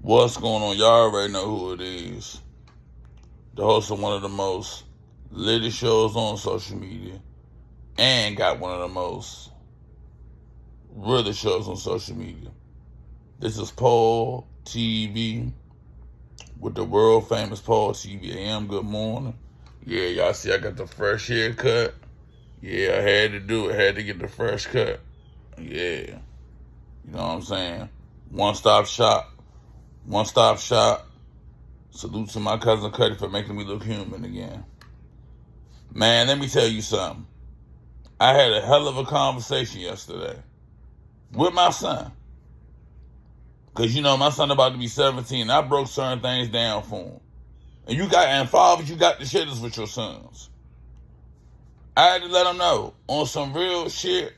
What's going on? Y'all already know who it is. The host of one of the most latest shows on social media and got one of the most realest shows on social media. This is PaulTv with the world famous PaulTv Am. Good morning. Yeah, y'all see I got the fresh haircut. Yeah, I had to do it. Had to get the fresh cut. Yeah. You know what I'm saying? One-stop shop. One-stop shop. Salute to my cousin Cuddy for making me look human again. Man, let me tell you something. I had a hell of a conversation yesterday with my son. Because, my son about to be 17. I broke certain things down for him. And fathers, you got to share this with your sons. I had to let him know on some real shit,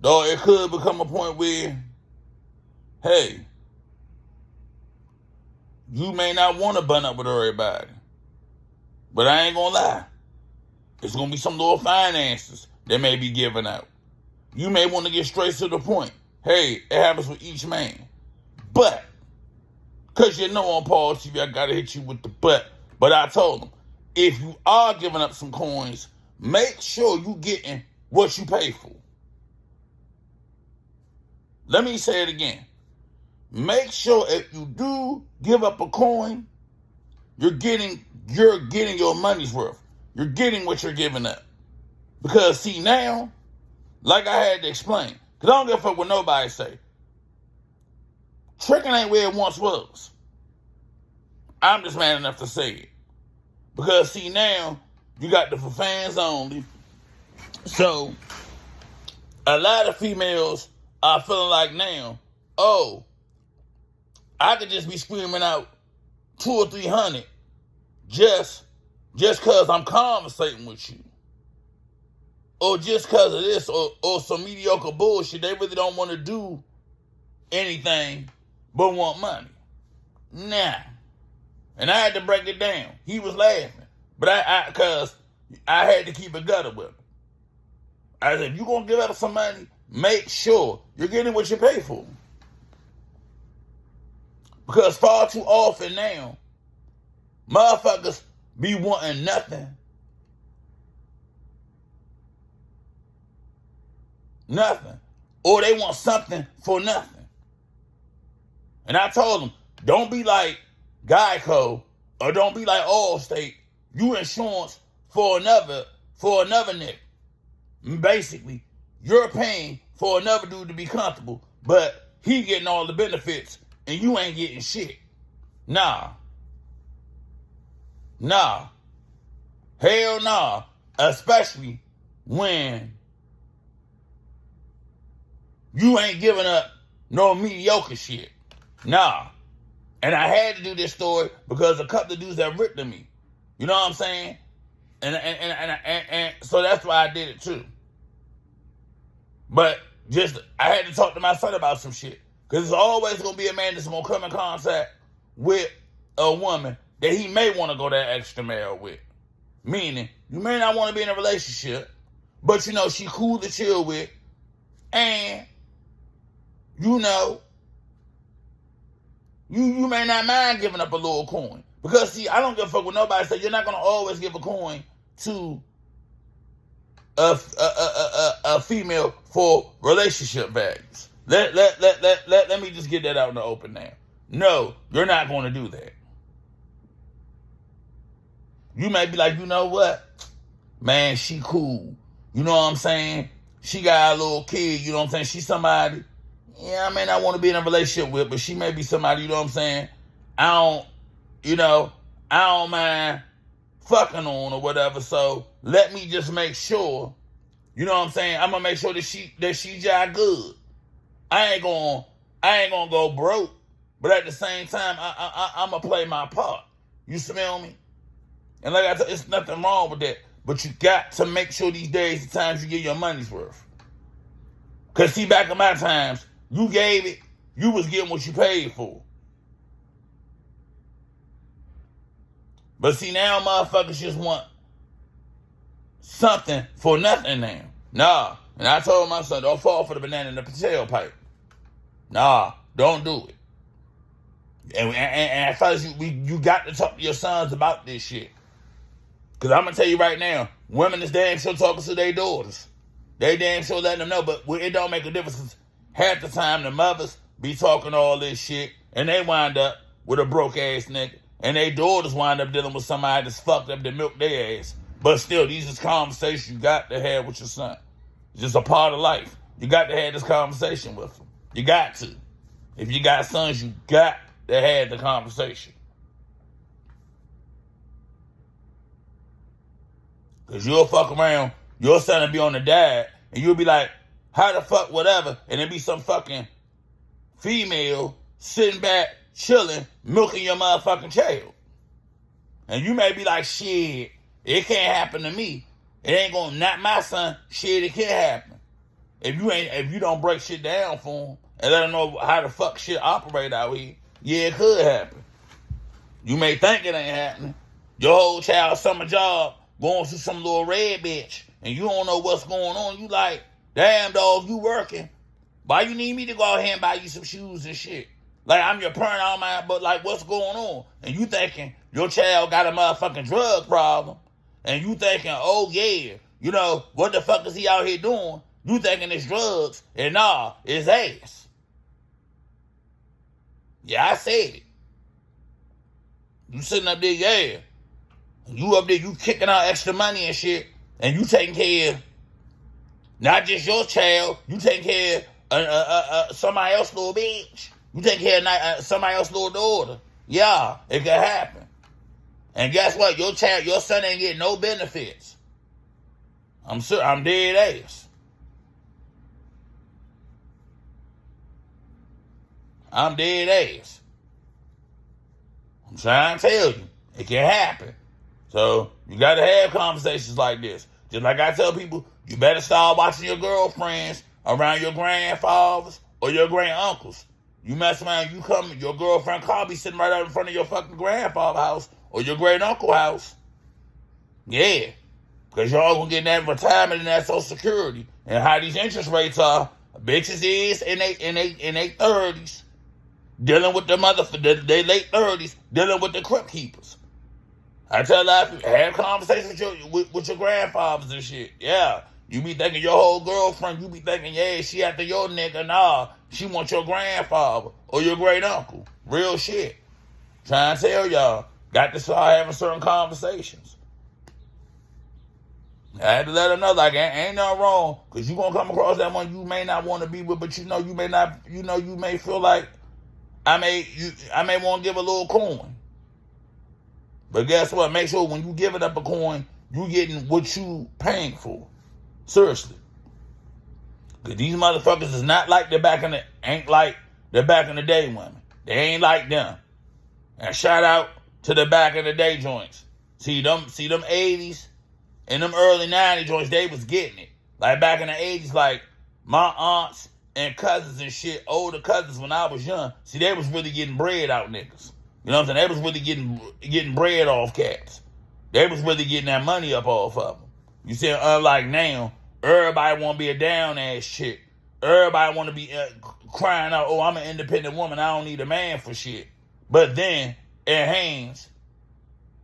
though it could become a point where, hey, you may not want to bun up with everybody. But I ain't gonna lie. It's gonna be some little finances that may be given out. You may want to get straight to the point. Hey, it happens with each man. But, because on PaulTv, I gotta hit you with the but. But I told him, if you are giving up some coins, make sure you getting what you pay for. Let me say it again. Make sure if you do give up a coin, you're getting your money's worth. You're getting what you're giving up. Because see now, like I had to explain, because I don't give a fuck what nobody say. Tricking ain't where it once was. I'm just man enough to say it. Because see now, you got the for fans only. So, a lot of females are feeling like now, oh, I could just be screaming out 200 or 300 just because I'm conversating with you. Or just because of this or some mediocre bullshit. They really don't want to do anything but want money. Nah. And I had to break it down. He was laughing. But because I had to keep it gutter with him. I said, if you're going to give up some money, make sure you're getting what you pay for. Because far too often now, motherfuckers be wanting nothing. Nothing. Or they want something for nothing. And I told them, don't be like Geico or don't be like Allstate. You insurance for another nigga. Basically, you're paying for another dude to be comfortable, but he getting all the benefits and you ain't getting shit. Nah. Hell nah. Especially when you ain't giving up no mediocre shit. Nah. And I had to do this story because a couple of dudes that ripped to me. You know what I'm saying? And so that's why I did it too. But I had to talk to my son about some shit. Because there's always going to be a man that's going to come in contact with a woman that he may want to go that extra mile with. Meaning, you may not want to be in a relationship, but she cool to chill with. And, you may not mind giving up a little coin. Because, see, I don't give a fuck what nobody says. You're not going to always give a coin to a female for relationship values. Let me just get that out in the open now. No, you're not going to do that. You may be like, you know what? Man, she cool. You know what I'm saying? She got a little kid, you know what I'm saying? She's somebody, I may not want to be in a relationship with, but she may be somebody, you know what I'm saying? I don't mind fucking on or whatever, so let me just make sure, you know what I'm saying? I'm going to make sure that she jive good. I ain't gonna go broke, but at the same time, I'm gonna play my part. You smell me? And like I said, it's nothing wrong with that. But you got to make sure these days, the times you get your money's worth. Because see, back in my times, you gave it, you was getting what you paid for. But see, now motherfuckers just want something for nothing now. Nah. And I told my son, don't fall for the banana in the potato pipe. Nah, don't do it. And fellas, you got to talk to your sons about this shit. Because I'm going to tell you right now, women is damn sure talking to their daughters. They damn sure letting them know, but it don't make a difference because half the time the mothers be talking all this shit and they wind up with a broke ass nigga. And their daughters wind up dealing with somebody that's fucked up that milk their ass. But still, these is conversations you got to have with your son. It's just a part of life. You got to have this conversation with them. You got to. If you got sons, you got to have the conversation. Because you'll fuck around, your son will be on the diet, and you'll be like, how the fuck, whatever, and there be some fucking female sitting back, chilling, milking your motherfucking child. And you may be like, shit, it can't happen to me. It ain't gonna, not my son, shit, it can't happen. If you don't break shit down for him and let them know how the fuck shit operate out here, yeah, it could happen. You may think it ain't happening. Your whole child summer job going to some little red bitch and you don't know what's going on. You like, damn dog, you working. Why you need me to go out here and buy you some shoes and shit? Like, I'm your parent, all my, but like, what's going on? And you thinking your child got a motherfucking drug problem. And you thinking, oh yeah, you know, what the fuck is he out here doing? You thinking it's drugs. And nah, it's ass. Yeah, I said it. You sitting up there, yeah. You up there, you kicking out extra money and shit. And you taking care of not just your child, you taking care of somebody else's little bitch. You taking care of somebody else's little daughter. Yeah, it could happen. And guess what? Your child, your son ain't getting no benefits. I'm dead ass. I'm dead ass. I'm trying to tell you, it can happen. So you got to have conversations like this. Just like I tell people, you better start watching your girlfriends around your grandfathers or your granduncles. You mess around, you come, your girlfriend car be sitting right out in front of your fucking grandfather house or your great uncle house. Yeah. Because y'all gonna get that retirement and that Social Security. And how these interest rates are, bitches is in they 30s, dealing with they late 30s, dealing with the crypt keepers. I tell a lot of people, have conversations with your grandfathers and shit. Yeah. You be thinking your whole girlfriend, you be thinking, yeah, she after your nigga. Nah, she want your grandfather or your great uncle. Real shit. Trying to tell y'all, got to start having certain conversations. I had to let them know, like, ain't nothing wrong, because you going to come across that one you may not want to be with, but you may feel like I may want to give a little coin. But guess what? Make sure when you give it up a coin, you getting what you paying for. Seriously. Because these motherfuckers is not like ain't like the back in the day women. They ain't like them. And shout out to the back in the day joints. See them 80s and them early 90s joints, they was getting it. Like back in the 80s, like my aunts and cousins and shit, older cousins when I was young, see, they was really getting bread out niggas. You know what I'm saying? They was really getting bread off cats. They was really getting that money up off of them. You see, unlike now, everybody want to be a down ass chick. Everybody want to be crying out, oh, I'm an independent woman, I don't need a man for shit. But then, in hands,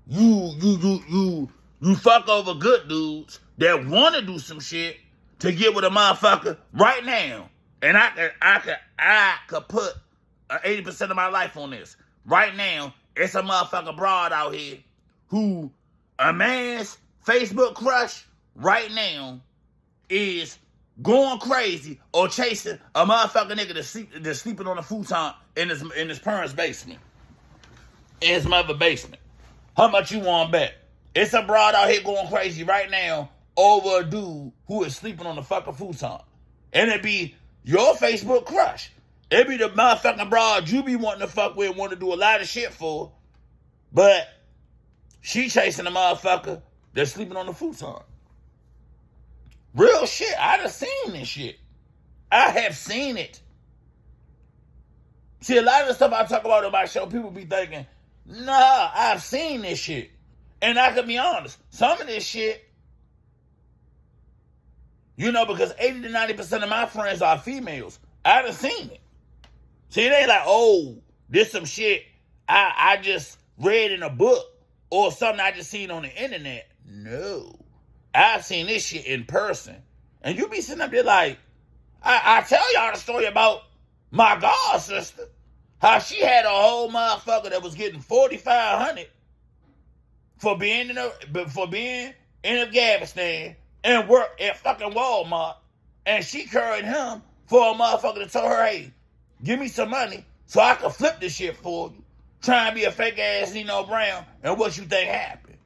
you fuck over good dudes that want to do some shit to get with a motherfucker right now. And I could put 80% of my life on this. Right now, it's a motherfucker broad out here who a man's Facebook crush right now is going crazy or chasing a motherfucker nigga that's sleeping on a futon in his parents' basement. In his mother's basement. How much you want to bet? It's a broad out here going crazy right now over a dude who is sleeping on a fucking futon. And it be your Facebook crush. It be the motherfucking broad you be wanting to fuck with and want to do a lot of shit for. But she chasing a motherfucker that's sleeping on the futon. Real shit. I done seen this shit. I have seen it. See, a lot of the stuff I talk about in my show, people be thinking, nah, I've seen this shit. And I can be honest, some of this shit, you know, because 80 to 90% of my friends are females. I done seen it. See, they like, oh, this some shit I just read in a book or something I just seen on the internet. No. I've seen this shit in person. And you be sitting up there like, I tell y'all the story about my god sister. How she had a whole motherfucker that was getting $4,500 for being in Afghanistan and work at fucking Walmart. And she carried him for a motherfucker to tell her, hey, give me some money so I can flip this shit for you. Trying to be a fake ass Nino Brown, and what you think happened?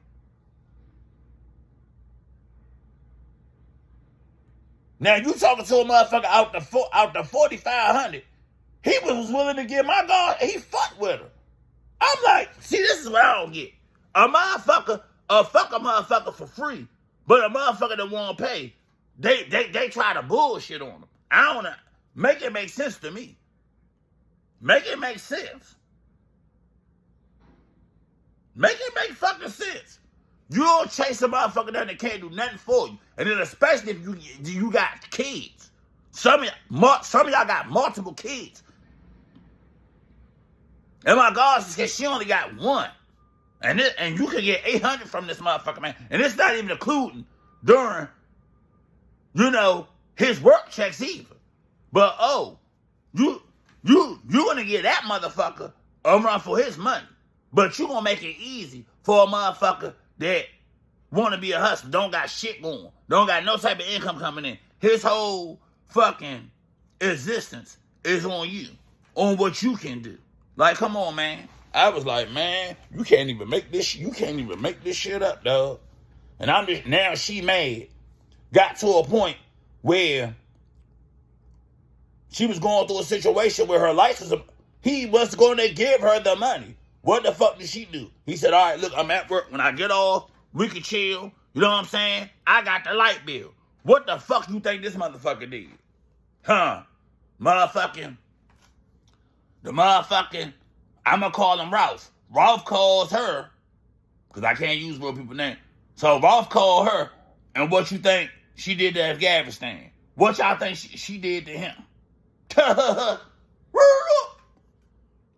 Now you talking to a motherfucker out the $4,500. He was willing to give my God. He fucked with her. I'm like, see, this is what I don't get. A fuck a motherfucker for free, but a motherfucker that won't pay, they try to bullshit on them. I don't know. Make it make sense to me. Make it make sense. Make it make fucking sense. You don't chase a motherfucker down that can't do nothing for you. And then especially if you got kids. Some of y'all got multiple kids. And my God says she only got one. And you can get $800 from this motherfucker, man. And it's not even including during, his work checks either. But you gonna get that motherfucker a run for his money. But you gonna make it easy for a motherfucker that wanna be a hustler, don't got shit going, don't got no type of income coming in. His whole fucking existence is on you, on what you can do. Like, come on, man. I was like, man, you can't even make this shit up, dog. And now she mad. Got to a point where she was going through a situation where her license, he was going to give her the money. What the fuck did she do? He said, all right, look, I'm at work. When I get off, we can chill. You know what I'm saying? I got the light bill. What the fuck you think this motherfucker did? The motherfucking, I'm going to call him Ralph. Ralph calls her, because I can't use real people's name. So Ralph called her, and what you think she did to Afghanistan? What y'all think she did to him?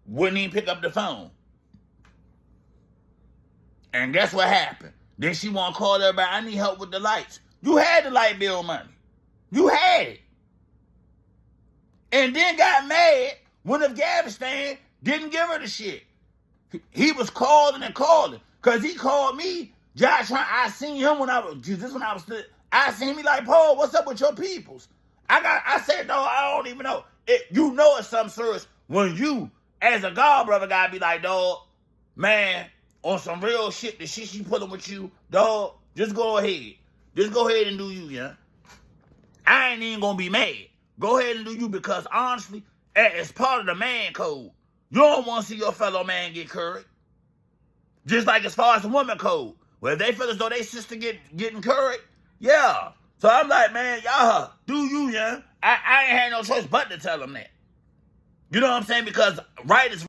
Wouldn't even pick up the phone. And guess what happened? Then she want to call everybody, I need help with the lights. You had the light bill money. You had it. And then got mad when Afghanistan didn't give her the shit. He was calling and calling. Because he called me, Josh, I seen him I seen me like, Paul, what's up with your peoples? I said, no, I don't even know. It's something serious when you, as a god brother, gotta be like, dog, man, on some real shit, the shit she pulling with you, dog, just go ahead. Just go ahead and do you, yeah? I ain't even gonna be mad. Go ahead and do you, because honestly, it's part of the man code. You don't want to see your fellow man get curried. Just like as far as the woman code. Well, if they feel as though they sister getting curried, yeah. So I'm like, man, y'all do you, yeah? I ain't had no choice but to tell them that. You know what I'm saying? Because right is